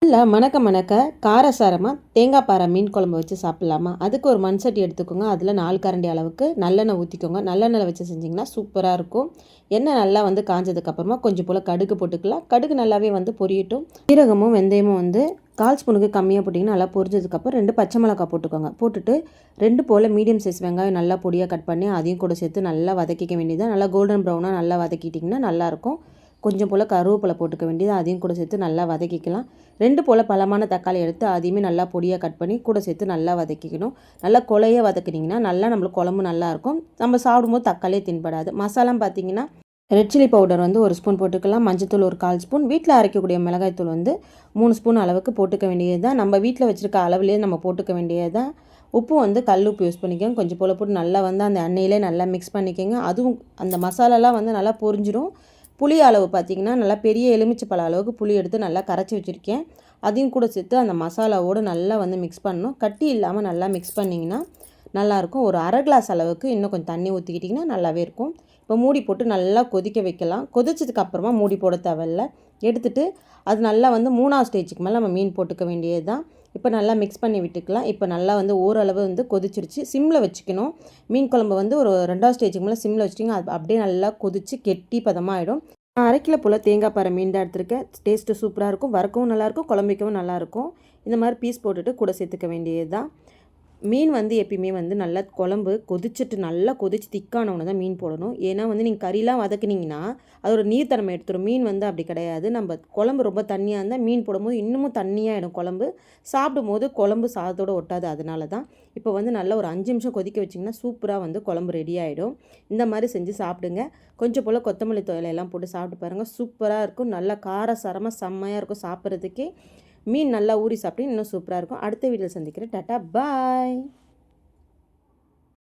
நல்லா மணக்க மணக்க காரசாரமாக தேங்காய் பாறை மீன் குழம்பு வச்சு சாப்பிட்லாமா? அதுக்கு ஒரு மண் சட்டி எடுத்துக்கோங்க. அதில் 4 கரண்டி அளவுக்கு நல்லெண்ணெய் ஊற்றிக்கோங்க. நல்லெண்ணெய் வச்சு செஞ்சிங்கன்னா சூப்பராக இருக்கும். எண்ணெய் நல்லா காஞ்சதுக்கப்புறமா கொஞ்சம் போல் கடுகு போட்டுக்கலாம். கடுகு நல்லாவே பொரியட்டும். சீரகமும் வெந்தயமும் 1/4 ஸ்பூனுக்கு கம்மியாக போட்டிங்கன்னா நல்லா பொரிஞ்சதுக்கப்புறம் 2 பச்சை மிளகாய் போட்டுக்கோங்க. போட்டுட்டு 2 போல் மீடியம் சைஸ் வெங்காயம் நல்லா பொடியாக கட் பண்ணி அதையும் கூட சேர்த்து நல்லா வதக்கிக்க வேண்டியது. நல்லா கோல்டன் ப்ரௌனாக நல்லா வதக்கிட்டிங்கன்னா நல்லாயிருக்கும். கொஞ்சம் போல் கருவேப்பிலை போட்டுக்க வேண்டியது, அதையும் கூட சேர்த்து நல்லா வதக்கிக்கலாம். 2 போல் பழமான தக்காளி எடுத்து அதையுமே நல்லா பொடியாக கட் பண்ணி கூட சேர்த்து நல்லா வதக்கிக்கணும். நல்லா கொலைய வதக்குனிங்கன்னா நல்லா நம்மளுக்கு குழம்பு நல்லாயிருக்கும். நம்ம சாப்பிடும்போது தக்காளியே தின்படாது. மசாலாம் பார்த்திங்கன்னா ரெட் சில்லி பவுடர் 1 ஸ்பூன் போட்டுக்கலாம். மஞ்சத்தூள் ஒரு 1/4 ஸ்பூன். வீட்டில் அரைக்கக்கூடிய மிளகாய்த்தூள் 3 ஸ்பூன் அளவுக்கு போட்டுக்க வேண்டியது தான். நம்ம வீட்டில் வச்சுருக்க அளவுலேயே நம்ம போட்டுக்க வேண்டியது தான். உப்பு கல் உப்பு யூஸ் பண்ணிக்கோங்க. கொஞ்சம் போல் போட்டு நல்லா அந்த எண்ணெயிலே நல்லா மிக்ஸ் பண்ணிக்கோங்க. அதுவும் அந்த மசாலாலாம் நல்லா பொரிஞ்சிடும். புளி அளவு பார்த்திங்கன்னா நல்லா பெரிய எலுமிச்சைப்பழ அளவுக்கு புளி எடுத்து நல்லா கரைச்சி வச்சுருக்கேன். அதையும் கூட சேர்த்து அந்த மசாலாவோடு நல்லா மிக்ஸ் பண்ணணும். கட்டி இல்லாமல் நல்லா மிக்ஸ் பண்ணிங்கன்னா நல்லாயிருக்கும். ஒரு அரை கிளாஸ் அளவுக்கு இன்னும் கொஞ்சம் தண்ணி ஊற்றிக்கிட்டிங்கன்னா நல்லாவே இருக்கும். இப்போ மூடி போட்டு நல்லா கொதிக்க வைக்கலாம். கொதிச்சதுக்கு அப்புறமா மூடி போட தேவையில்ல. எடுத்துகிட்டு அது நல்லா 3ஆவது ஸ்டேஜுக்கு மேலே நம்ம மீன் போட்டுக்க வேண்டியது தான். இப்போ நல்லா மிக்ஸ் பண்ணி விட்டுக்கலாம். இப்போ நல்லா ஓரளவு கொதிச்சிருச்சு. சிம்மில் வச்சுக்கணும். மீன் குழம்பு ஒரு 2ஆவது ஸ்டேஜுக்கு மேலே சிம்மில் வச்சுட்டிங்க அது அப்படியே நல்லா கொதித்து கெட்டி பதமாகிடும். நான் 1/2 கிலோ போல் தேங்காய் பாறை மீன் தான் எடுத்திருக்கேன். டேஸ்ட்டு சூப்பராக இருக்கும். வறுக்கவும் நல்லாயிருக்கும், குழம்பு நல்லாயிருக்கும். இந்த மாதிரி பீஸ் போட்டுட்டு கூட சேர்த்துக்க வேண்டியது தான். மீன் எப்பயுமே நல்லா குழம்பு கொதிச்சுட்டு நல்லா கொதிச்சு திக்கானவனை தான் மீன் போடணும். ஏன்னா நீங்கள் கறிலாம் வதக்குனிங்கன்னா அதோட நீர்த்தன்மை எடுத்துடும். மீன் அப்படி கிடையாது. நம்ம குழம்பு ரொம்ப தண்ணியாக இருந்தால் மீன் போடும்போது இன்னமும் தண்ணியாகிடும் குழம்பு. சாப்பிடும்போது குழம்பு சாதத்தோடு ஒட்டாது. அதனால தான் இப்போ நல்லா ஒரு 5 நிமிஷம் கொதிக்க வச்சிங்கன்னா சூப்பராக குழம்பு ரெடி ஆகிடும். இந்த மாதிரி செஞ்சு சாப்பிடுங்க. கொஞ்சம் போல் கொத்தமல்லி தொலையெல்லாம் போட்டு சாப்பிட்டு பாருங்கள். சூப்பராக இருக்கும். நல்லா காரசாரமாக செம்மையாக இருக்கும் சாப்பிட்றதுக்கே. மீன் நல்லா ஊறி சாப்பிட்டு இன்னும் சூப்பராக இருக்கும். அடுத்த வீடியோவில் சந்திக்கிறேன். டாட்டா பாய்.